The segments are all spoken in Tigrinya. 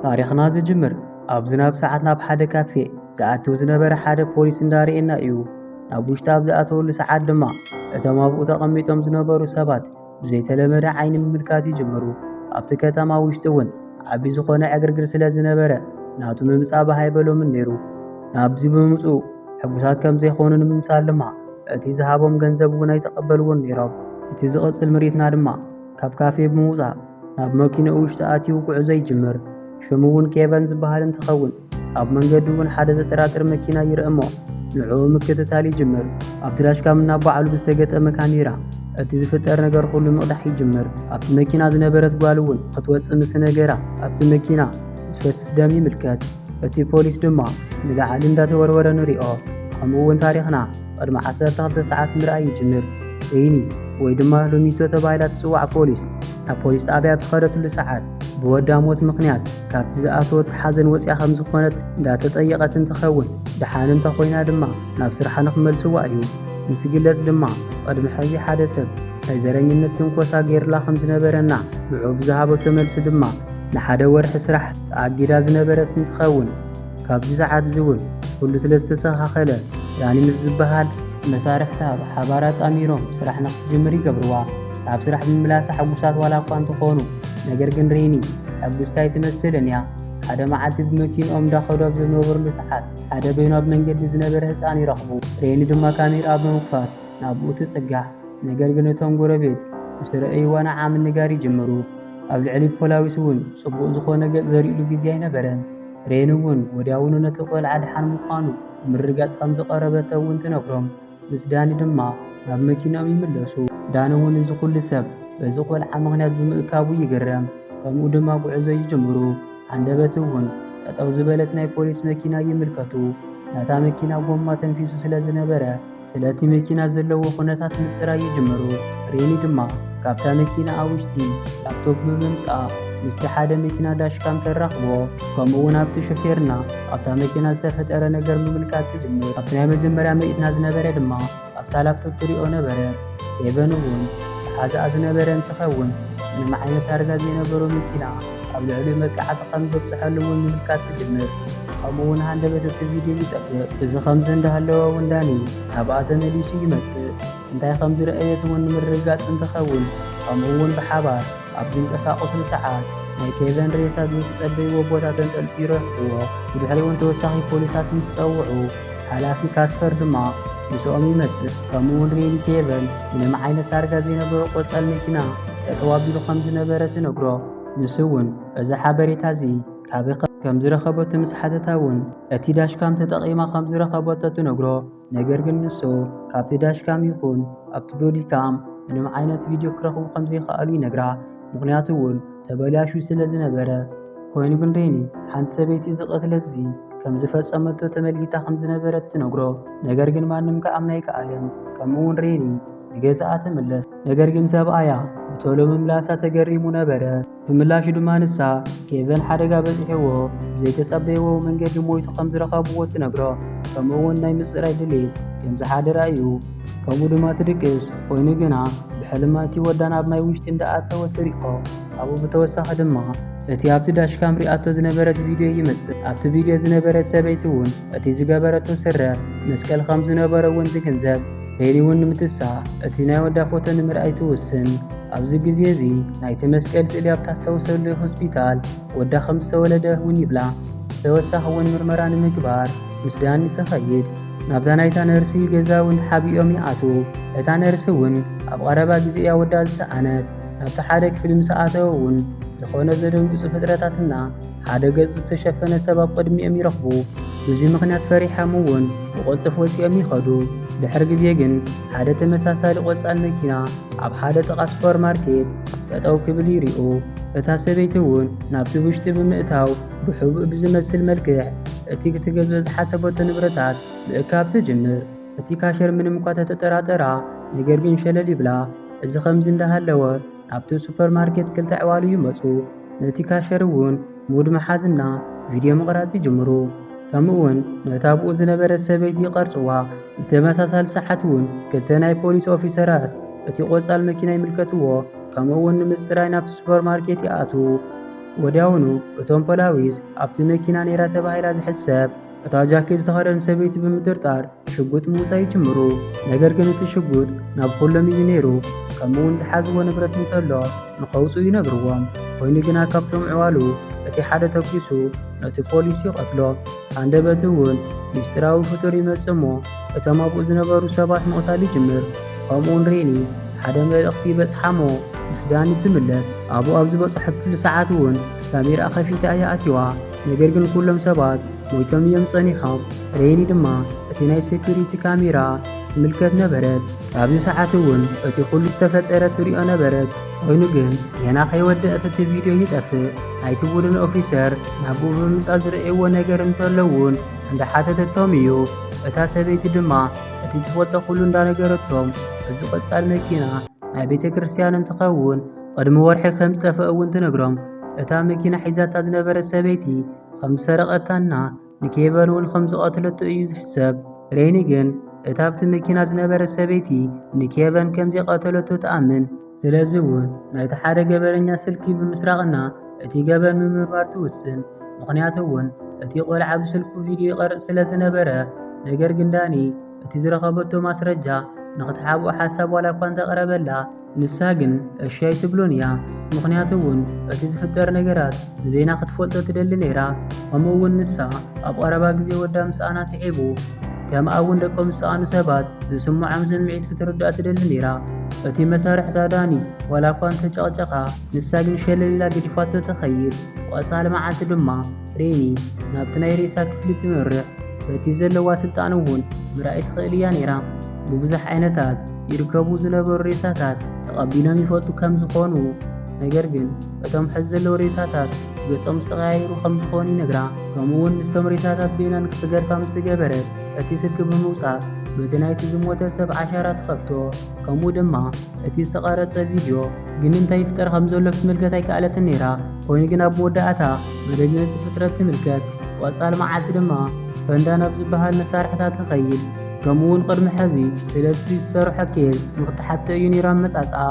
ታሪኽና ዝጅምር ኣብ ዝናብ ሰዓት ናብ ሓደ ካፌ ዝኣትው ዝነበረ ሓደ ፖሊስ እንዳርኤና እዩ። ናብ ውሽጢ ኣብ ዝኣተወሉ ሰዓት ድማ እቶም ኣብኡ ተቐሚጦም ዝነበሩ ሰባት ብዘይተለመደ ዓይኒ ምምልካት ይጅምሩ። ኣብቲ ከተማ ውሽጢ እውን ዓቢ ዝኾነ ዕግርግር ስለ ዝነበረ ናቱ ምምጻእ ባሃይበሎምን ነይሩ። ናብዚ ብምምጽኡ ሕጉሳት ከም ዘይኾኑ ንምምሳል ድማ እቲ ዝሃቦም ገንዘብ እውን ኣይተቐበልዎን ነይሮም። እቲ ዝቕጽል ምርኢትና ድማ ካብ ካፌ ብምውጻእ ናብ መኪናኡ ውሽጢ ኣትዩ ጉዕዞ ይጅምር። ሽሙ እውን ኬቨን ዝበሃል እንትኸውን ኣብ መንገዲ እውን ሓደ ዘጠራጥር መኪና ይርአ እሞ ንዕኡ ምክትታል ይጅምር። ኣብቲ ዳሽካም ናብ በዓሉ ብዝተገጠመ ካሜራ እቲ ዝፍጠር ነገር ኩሉ ምቕዳሕ ይጅምር። ኣብቲ መኪና ዝነበረት ጓል እውን ክትወፅእ ምስ ነገራ ኣብቲ መኪና ዝፈስስ ደም ይምልከት። እቲ ፖሊስ ድማ ንላዕሊ እንዳተወርወረ ንሪኦ። ከምኡ እውን ታሪኽና ቅድሚ 12 ሰዓት ምርኣይ ይጅምር። ሬኒ ወይ ድማ ሎሚቶ ተባሂላ ትፅዋዕ ፖሊስ ናብ ፖሊስ ጣብያ ብዝኸደትሉ ሰዓት ብወዳ ሞት ምኽንያት ካብቲ ዝኣተወት ሓዘን ወፂያ ከም ዝኾነት እንዳተጠየቐት እንትኸውን ድሓን እንተኾይና ድማ ናብ ስርሓ ንኽመልስዋ እዩ። እንትግለጽ ድማ ቅድሚ ሕዚ ሓደ ሰብ ናይ ዘረኝነት ትንኮሳ ገይርላ ከም ዝነበረና ንዑ ብዝሃበቶ መልሲ ድማ ንሓደ ወርሒ ስራሕ ተኣጊዳ ዝነበረት እንትኸውን ካብዚ ሰዓት እዚ እውን ኩሉ ስለ ዝተስተኻኸለ ያኒ ምስ ዝበሃል መሳርሕታት ሓባር ኣጣሚሮም ስራሕ ንኽትጅምር ይገብርዋ። ኣብ ስራሕ ብምምላሳ ሕጉሳት ዋላ እኳ እንትኾኑ ነገር ግን ሬኒ ሕጉስታ ኣይትመስልን እያ። ሓደ መዓልቲ ብመኪንኦም እንዳኸዱ ኣብ ዝነበሩሉ ሰዓት ሓደ በይኑ ኣብ መንገዲ ዝነበረ ህፃን ይረኽቡ። ሬኒ ድማ ካሜራ ብምኽፋት ናብኡ ትጽጋዕ። ነገር ግን እቶም ጎረቤት ምስ ረኣይዋ ንዓ ምንጋር ይጅምሩ። ኣብ ልዕሊ ፖላዊስ እውን ጽቡቕ ዝኾነ ገጽ ዘርእሉ ግዜ ኣይነበረን። ሬኒ እውን ወዲያውኑ ነቲ ቆልዓ ድሓን ምዃኑ ምርጋጽ ከም ዝቐረበቶ እውን ትነግሮም። ምስ ዳኒ ድማ ናብ መኪናኦም ይምለሱ። ዳኒ እውን እዚ ኩሉ ሰብ በዚ ቆልዓ ምኽንያት ብምእካቡ ይግረም። ከምኡ ድማ ጉዕዞ ይጅምሩ። አንደበት እውን ጠጠው ዝበለት ናይ ፖሊስ መኪና ይምልከቱ። ናታ መኪና ጎማ ተንፊሱ ስለ ዝነበረ ስለቲ መኪና ዘለዎ ኩነታት ምስራይ ይጅምሩ። ሬኒ ድማ ካብታ መኪና ኣብ ውሽጢ ላፕቶፕ ብምምጻእ ምስቲ ሓደ መኪና ዳሽካም ተራኽቦ። ከምኡ እውን ኣብቲ ሾፌርና ኣብታ መኪና ዝተፈጠረ ነገር ምምልካት ትጅምር። ኣብቲ ናይ መጀመርያ ምርኢትና ዝነበረ ድማ ኣብታ ላፕቶፕ ትሪኦ ነበረ። ኬቨን እውን ሓዛኣ ዝነበረ እንትኸውን ምንም ዓይነት ታርጋ ዘይነበሮ መኪና ኣብ ልዕሊ መቅዓቲ ከም ዘብፅሐሉ እውን ምምልካት ትጅምር። ከምኡ እውን ሃንደበት እቲ ቪድዮ ይጠፍእ። እዚ ከምዚ እንዳሃለወ እውን ዳኒ ናብኣ ተመሊሱ ይመጽእ። እንታይ ከም ዝረአየት እውን ንምርጋጽ እንትኸውን ከምኡ እውን ብሓባር ኣብ ዝንቀሳቐስሉ ሰዓት ናይ ኬቨን ሬሳ ዝጸበይዎ ቦታ ተንጠልጢሉ ረኺብዎ። ብድሕሪኡ እውን ተወሳኺ ፖሊሳት ምስ ፀውዑ ሓላፊ ካስፐር ድማ ምስኦም ይመጽእ። ከምኡ እውን ሬኒ ኬቨን ምንም ዓይነት ታርጋ ዘይነበሮ ቆጻል መኪና ጠጠው ኣቢሉ ከም ዝነበረ ትነግሮ። ንሱ እውን እዚ ሓበሬታ እዚ ካበይ ከም ዝረኸበቶ ምስ ሓተታ እውን እቲ ዳሽካም ተጠቒማ ከም ዝረኸበቶ ትነግሮ። ነገር ግን ንሱ ካብቲ ዳሽካም ይኹን ኣብቲ ቦዲካም ምንም ዓይነት ቪድዮ ክረኽቡ ከም ዘይከኣሉ ይነግራ። ምክንያቱ እውን ተበላሹ ስለ ዝነበረ። ኮይኑ ግን ሬኒ ሓንቲ ሰበይቲ ዝቐትለት እዚ ከም ዝፈጸመቶ ተመልኪታ ከም ዝነበረት ትነግሮ። ነገር ግን ማንም ከኣምና ኣይከኣለን። ከምኡ እውን ሬኒ ንገዛኣ ትምለስ። ነገር ግን ሰብኣያ ብቶሎ ምምላሳ ተገሪሙ ነበረ። ብምላሹ ድማ ንሳ ኬቨን ሓደጋ በፂሕዎ ብዘይተጸበይዎ መንገዲ ሞይቱ ከም ዝረኸብዎ ትነግሮ። ከምኡ እውን ናይ ምጽራይ ድሌት ከም ዝሓደረ እዩ። ከምኡ ድማ ትድቅስ። ኮይኑ ግና ብሕልማ እቲ ወዳ ናብ ማይ ውሽጢ እንዳኣተወ ትሪኦ። ኣብኡ ብተወሳኺ ድማ እቲ ኣብቲ ዳሽካም ሪኣቶ ዝነበረት ቪድዮ ይመጽእ። ኣብቲ ቪድዮ ዝነበረት ሰበይቲ እውን እቲ ዝገበረቶ ስረ መስቀል ከም ዝነበረ እውን ትግንዘብ። ሬኒ እውን ንምትሳእ እቲ ናይ ወዳ ፎቶ ንምርኣይ ትውስን። ኣብዚ ግዜ እዚ ናይቲ መስቀል ስእሊ ኣብ ታስታውሰሉ ሆስፒታል ወዳ ከም ዝተወለደ እውን ይብላ። ተወሳኺ እውን ምርመራ ንምግባር ምስ ዳኒ ተኸይድ። ናብዛ ናይታ ነርሲ ገዛ እውን ሓቢኦም ይኣትዉ። እታ ነርሲ እውን ኣብ ቀረባ ግዜ እያ ወዳ ዝሰኣነት። ናብቲ ሓደ ክፍሊ ምስ ኣተወ እውን ዝኾነ ዘደንግጹ ፍጥረታትና ሓደ ገጹ ዝተሸፈነ ሰብ ኣብ ቅድሚኦም ይረኽቡ። በዚ ምኽንያት ፈሪሖም እውን ብቕልጡፍ ወፂኦም ይኸዱ። ድሕሪ ግዜ ግን ሓደ ተመሳሳሊ ቆጻል መኪና ኣብ ሓደ ጥቓ ሱፐርማርኬት ጠጠው ክብል ይርኡ። እታ ሰበይቲ እውን ናብቲ ውሽጢ ብምእታው ብሕቡእ ብዝመስል መልክዕ እቲ ክትገዝኦ ዝሓሰበቶ ንብረታት ምእካብ ትጅምር። እቲ ካሸር ምንም እኳ ተጠራጠራ ነገር ግን ሸለል ይብላ። እዚ ከምዚ እንዳሃለወ ናብቲ ሱፐርማርኬት ክልተ ኣዕዋሉ ይመጹ። ነቲ ካሸር እውን ሙድ መሓዝና ቪድዮ ምቕራጽ ይጅምሩ። ከምኡ እውን ነታ ኣብኡ ዝነበረት ሰበይቲ ይቐርጽዋ። ብተመሳሳሊ ሰዓት እውን ክልተ ናይ ፖሊስ ኦፊሰራት እቲ ቆጻል መኪና ይምልከትዎ። ከምኡ እውን ንምጽራይ ናብቲ ሱፐርማርኬት ይኣትዉ። ወዲያውኑ እቶም ፖሊስ ኣብቲ መኪና ነይራ ተባሂላ ዝሕሰብ እታ ጃኬት ዝተኸደነ ሰበይቲ ብምጥርጣር ሽጉጥ ምውፃእ ይጅምሩ። ነገር ግን እቲ ሽጉጥ ናብ ኩሎም እዩ ነይሩ። ከምኡውን ዝሓዝዎ ንብረት እንተሎ ንኸውፅኡ ይነግርዎም። ኮይኑ ግና ካብቶም ዕዋሉ እቲ ሓደ ተኪሱ ነቲ ፖሊስ ይቐትሎ። አንደበቱ እውን ምስጢራዊ ፍጡር ይመጽእ እሞ እቶም ኣብኡ ዝነበሩ ሰባት ምቕታል ይጅምር። ከምኡውን ሬኒ ሓደ መልእኽቲ በጽሓሞ ምስ ዳኒ ትምለስ። ኣብኡ ኣብ ዝበፅሐትሉ ሰዓት እውን ካሜራ ከፊታ እያ ኣትዋ። ነገር ግን ኩሎም ሰባት ሞይቶም እዮም ጸኒሖም። ሬኒ ድማ እቲ ናይ ሴኩሪቲ ካሜራ ትምልከት ነበረት። ኣብዚ ሰዓት እውን እቲ ኩሉ ዝተፈጠረ ትሪኦ ነበረት። ኮይኑ ግን ገና ከይወድአት እቲ ቪድዮ ይጠፍእ። ናይቲ ቡድን ኦፊሰር ናብኡ ብምምጻእ ዝረአይዎ ነገር እንተለውን እንዳሓተተቶም እዩ። እታ ሰበይቲ ድማ እቲ ዝፈልጦ ኩሉ እንዳነገረቶም እዚ ቆጻል መኪና ናይ ቤተ ክርስቲያን እንትኸውን ቅድሚ ወርሒ ከም ዝጠፍአ እውን ትነግሮም። እታ መኪና ሒዛታ ዝነበረት ሰበይቲ ከም ዝሰረቐታና ንኬቨን እውን ከም ዝቐትለቶ እዩ ዝሕሰብ። ሬኒ ግን እታ ኣብቲ መኪና ዝነበረት ሰበይቲ ንኬቨን ከም ዘይቐተለቶ ተኣምን። ስለዚ እውን ናይቲ ሓደ ገበረኛ ስልኪ ብምስራቕና እቲ ገበን ምምርማር ትውስን። ምክንያቱ እውን እቲ ቆልዓ ብስልኩ ቪድዮ ይቐርጽ ስለ ዝነበረ። ነገር ግን ዳኒ እቲ ዝረኸበቶ ማስረጃ ንኽትሓብኦ ሓሳብ ዋላ እኳ እንተቕረበላ ንሳ ግን እሺ ኣይትብሎን እያ። ምክንያቱ እውን እቲ ዝፍጠር ነገራት ንዜና ክትፈልጦ ትደሊ ነይራ። ከምኡ እውን ንሳ ኣብ ቀረባ ግዜ ወዳ ምስኣና ስዒቡ ከምኣ እውን ደቆም ዝሰኣኑ ሰባት ዝስምዖም ስምዒት ክትርዳእ ትደሊ ነይራ። እቲ መሳርሕታ ዳኒ ዋላ እኳ እንተጨቕጨቓ ንሳ ግን ሸለሊላ ገዲፋቶ ተኸይድ። ቆጻል መዓልቲ ድማ ሬኒ ናብቲ ናይ ሬሳ ክፍሊ ትመርሕ። በቲ ዘለዋ ስልጣን እውን ምርኣይ ትኽእል እያ ነይራ። ብብዙሕ ዓይነታት ይርከቡ ዝነበሩ ሬሳታት ተቐቢሎም ይፈልጡ ከም ዝኾኑ። ነገር ግን እቶም ሕዚ ዘለዉ ሬሳታት ገጾም ዝተቐያየሩ ከም ዝኾኑ ይነግራ። ከምኡውን ምስቶም ሬሳታት ቤናን ክትገርፋ ምስ ዝገበረት እቲ ስልኪ ብምውፃእ በቲ ናይቲ ዝሞተ ሰብ ዓሻራ ትኸፍቶ። ከምኡ ድማ እቲ ዝተቐረጸ ቪድዮ ግን እንታይ ይፍጠር ከም ዘሎ ክትምልከት ኣይከኣለትን ነይራ። ኮይኑ ግን ኣብ መወዳእታ መደገፂ ፍጥረት ትምልከት። ቆጻል መዓልቲ ድማ ፈንዳ ናብ ዝበሃል መሳርሕታት ትኸይድ። ከምኡውን ቅድሚ ሕዚ ስለዚ ዝሰርሖ ኬዝ ንኽትሓተ እዩ ነይራ መጻጽኣ።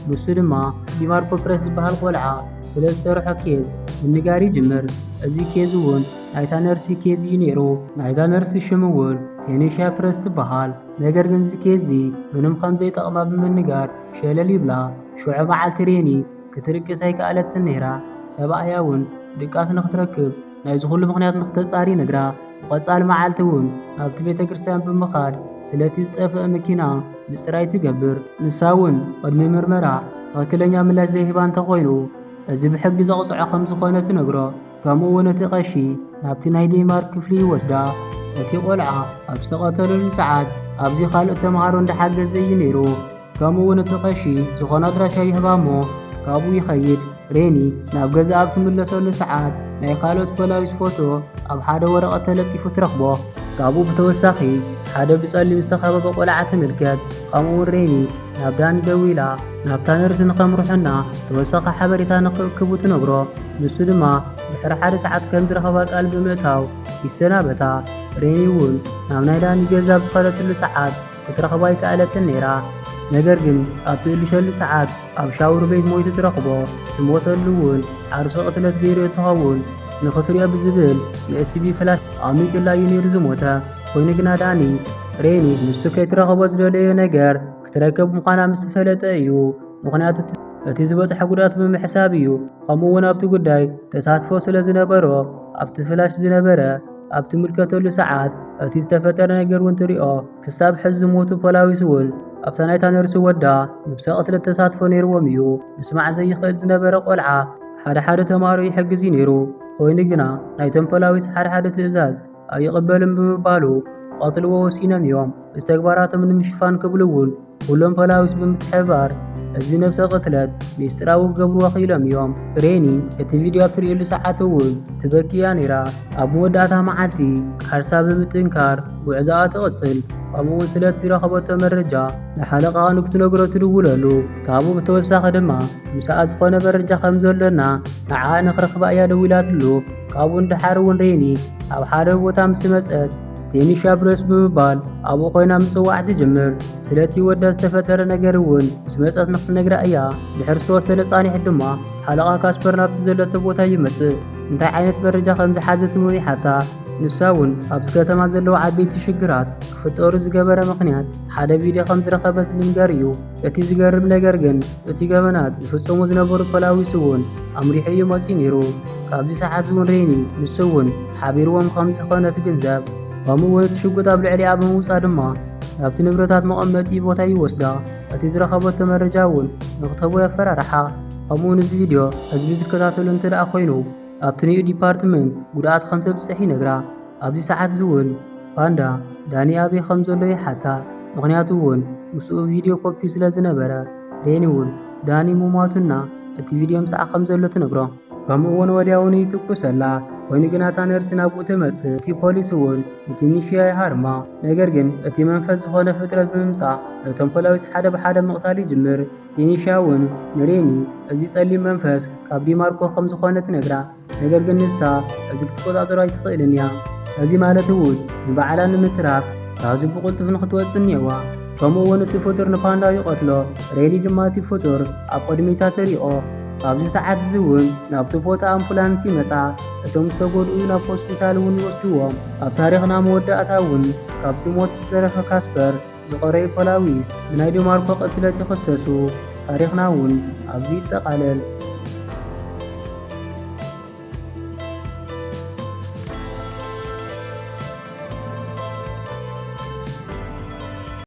ንሱ ድማ ዲማርኮ ፕረስ ዝበሃል ቆልዓ ስለ ዝሰርሖ ኬዝ ምንጋር ይጅምር። እዚ ኬዝ እውን ናይታ ነርሲ ኬዝ እዩ ነይሩ። ናይታ ነርሲ ሽም እውን ቴኔሽያ ፕረስ ትበሃል። ነገር ግን እዚ ኬዝ ምንም ከም ዘይጠቕማ ብምንጋር ሸለል ይብላ። ሽዑ መዓልቲ ሬኒ ክትርቅስ ኣይከኣለትን ነይራ። ሰብኣያ እውን ድቃስ ንኽትረክብ ናይ ዝኹሉ ምኽንያት ንኽተጻሪ ነግራ። ቆጻል መዓልቲ እውን ናብቲ ቤተ ክርስቲያን ብምኻድ ስለቲ ዝጠፍአ መኪና ምጽራይ ትገብር። ንሳ እውን ቅድሚ ምርመራ ትኽክለኛ ምላሽ ዘይሂባ እንተኾይኑ እዚ ብሕጊ ዘቕፅዖ ከም ዝኾነ ትነግሮ። ከምኡ እውን እቲ ቐሺ ናብቲ ናይ ዴንማርክ ክፍሊ ይወስዳ። እቲ ቆልዓ ኣብ ዝተቐተለሉ ሰዓት ኣብዚ ካልኦት ተምሃሮ እንዳሓገዘ እዩ ነይሩ። ከምኡ እውን እቲ ቐሺ ዝኾነ ኣድራሻ ይህባ እሞ ካብኡ ይኸይድ። ሬኒ ናብ ገዛ ኣብ ትምለሰሉ ሰዓት ናይ ካልኦት ፖሊስ ፎቶ ኣብ ሓደ ወረቐት ተለጢፉ ትረኽቦ። ካብኡ ብተወሳኺ ሓደ ብጸሊም ዝተኸበበ ቆልዓ ትምልከት። ከምኡውን ሬኒ ናብ ዳኒ ደው ኢላ ናብታ ነርሲ ንኸምርሑና ተወሳኺ ሓበሬታ ንኽእክቡ ትነግሮ። ንሱ ድማ ድሕሪ ሓደ ሰዓት ከም ዝረኸባ ቃል ብምእታው ይሰናበታ። ሬኒ እውን ናብ ናይ ዳኒ ገዛ ብዝኸደትሉ ሰዓት ክትረኽባ ኣይከኣለትን ነይራ። ነገር ግን ኣብ ትእልሸሉ ሰዓት ኣብ ሻውር ቤት ሞይቱ ትረኽቦ። ዝሞተሉ እውን ዓርሱ ቅትለት ገይሩ እንትኸውን ንኽትሪኦ ብዝብል ንኤስቢ ፍላሽ ኣሚጡላ እዩ ነይሩ ዝሞተ። ኮይኑ ግና ዳኒ ሬኒ ንሱ ከይትረኽቦ ዝደለዮ ነገር ክትረከብ ምዃና ምስ ፈለጠ እዩ። ምክንያቱ እቲ ዝበፅሐ ጉድኣት ብምሕሳብ እዩ። ከምኡውን ኣብቲ ጉዳይ ተሳትፎ ስለ ዝነበሮ ኣብቲ ፍላሽ ዝነበረ ኣብ ትምልከተሉ ሰዓት እቲ ዝተፈጠረ ነገር እውን ትሪኦ። ክሳብ ሕዚ ዝሞቱ ፖሊስ እውን ኣብታ ናይታ ነርሲ ወዳ ንብሰ ቅትለት ተሳትፎ ነይርዎም እዩ። ምስማዕ ዘይኽእል ዝነበረ ቆልዓ ሓደ ሓደ ተምሃሮ ይሕግዝ እዩ ነይሩ። ኮይኑ ግና ናይቶም ፖሊስ ሓደ ሓደ ትእዛዝ ኣይቕበልን ብምባሉ ቀትልዎ ወሲኖም እዮም። እዚ ተግባራቶም ንምሽፋን ክብሉ እውን ኩሎም ፖሊስ ብምትሕብባር እዚ ነብሰ ቅትለት ሚስጥራዊ ክገብርዎ ኺኢሎም እዮም። ሬኒ እቲ ቪድዮ ኣብ ትሪእሉ ሰዓት እውን ትበኪያ ነይራ። ኣብ መወዳእታ መዓልቲ ቃርሳ ብምጥንካር ጉዕዛኣ ትቕጽል። ከምኡውን ስለቲ ረኸበቶ መረጃ ንሓለቓ ንክትነግሮ ትድውለሉ። ካብኡ ብተወሳኺ ድማ ምስኣ ዝኾነ መረጃ ከም ዘሎና ንዓኣ ንኽረኽባ እያ ደው ኢላትሉ። ካብኡ እንድሓር እውን ሬኒ ኣብ ሓደ ቦታ ምስ መፀት ቴኒሻ ብሬስ ብምባል ኣብኡ ኮይና ምጽዋዕ ትጅምር። ስለቲ ወዳ ዝተፈጠረ ነገር እውን ምስ መጸት ንኽትነግራ እያ። ድሕሪ ዝተወሰነ ጻኒሕ ድማ ሓለቓ ካስፐር ናብቲ ዘለቶ ቦታ ይመጽእ። እንታይ ዓይነት መረጃ ከም ዝሓዘት እውን ይሓታ። ንሳ እውን ኣብዚ ከተማ ዘለዉ ዓበይቲ ሽግራት ክፍጠሩ ዝገበረ ምኽንያት ሓደ ቪድዮ ከም ዝረኸበት ንምንገር እዩ። እቲ ዝገርም ነገር ግን እቲ ገበናት ዝፍጸሙ ዝነበሩ ፖላዊስ እውን ኣምሪሑ እዩ መጺኡ ነይሩ። ካብዚ ሰዓት እውን ሬኒ ንሱ እውን ሓቢርዎም ከም ዝኾነ ትግንዘብ። ከምኡ'ውን እቲ ሽጉጥ ኣብ ልዕሊኣ ብምውጻእ ድማ ናብቲ ንብረታት መቐመጢ ቦታ ይወስዳ። እቲ ዝረኸበቶ መረጃ እውን ንኽተቦ የፈራርሓ። ከምኡ'ውን እዚ ቪድዮ ህዝቢ ዝከታተሉ እንተደኣ ኮይኑ ኣብቲ ኒኡ ዲፓርትመንት ጉድኣት ከም ዘብጽሕ ይነግራ። ኣብዚ ሰዓት እውን ፓንዳ ዳኒ ኣበይ ከም ዘሎ ይሓታ። ምኽንያቱ እውን ምስኡ ቪድዮ ኮፒ ስለ ዝነበረ ሬኒ እውን ዳኒ ምሟቱና እቲ ቪድዮ ምስዓ ከም ዘሎ ትነግሮ። ከምኡ'ውን ወዲያውኑ ይትኩሰላ። ኮይኑ ግን እታ ነርሲ ናብኡ ትመጽእ። እቲ ፖሊስ እውን እቲ ኒሽያ ይሃርማ። ነገር ግን እቲ መንፈስ ዝኾነ ፍጥረት ብምምጻእ ነቶም ፖላዊስ ሓደ ብሓደ ምቕታል ይጅምር። ቴኒሻ እውን ንሬኒ እዚ ጸሊም መንፈስ ካብ ዲማርኮ ከም ዝኾነ ትነግራ። ነገር ግን ንሳ እዚ ክትቆጻጸሮ ኣይትኽእልን እያ። እዚ ማለት እውን ንባዕላ ንምትራፍ ራሱ ብቕልጡፍ ንኽትወጽእ እኒአዋ። ከምኡ'ውን እቲ ፍጡር ንፓንዳ ይቐትሎ። ሬኒ ድማ እቲ ፍጡር ኣብ ቅድሚታ ተሪኦ። ኣብዚ ሰዓት እዚ እውን ናብቲ ቦታ ኣምቡላንስ ይመጻ። እቶም ዝተጎድኡ ናብ ሆስፒታል እውን ይወስድዎም። ኣብ ታሪኽና መወዳእታ እውን ካብቲ ሞት ዝተረፈ ካስፐር ዝቐረዩ ፖላዊስ ብናይ ዲማርኮ ቅትለት ይኽሰሱ። ታሪኽና እውን ኣብዚ ይጠቓለል።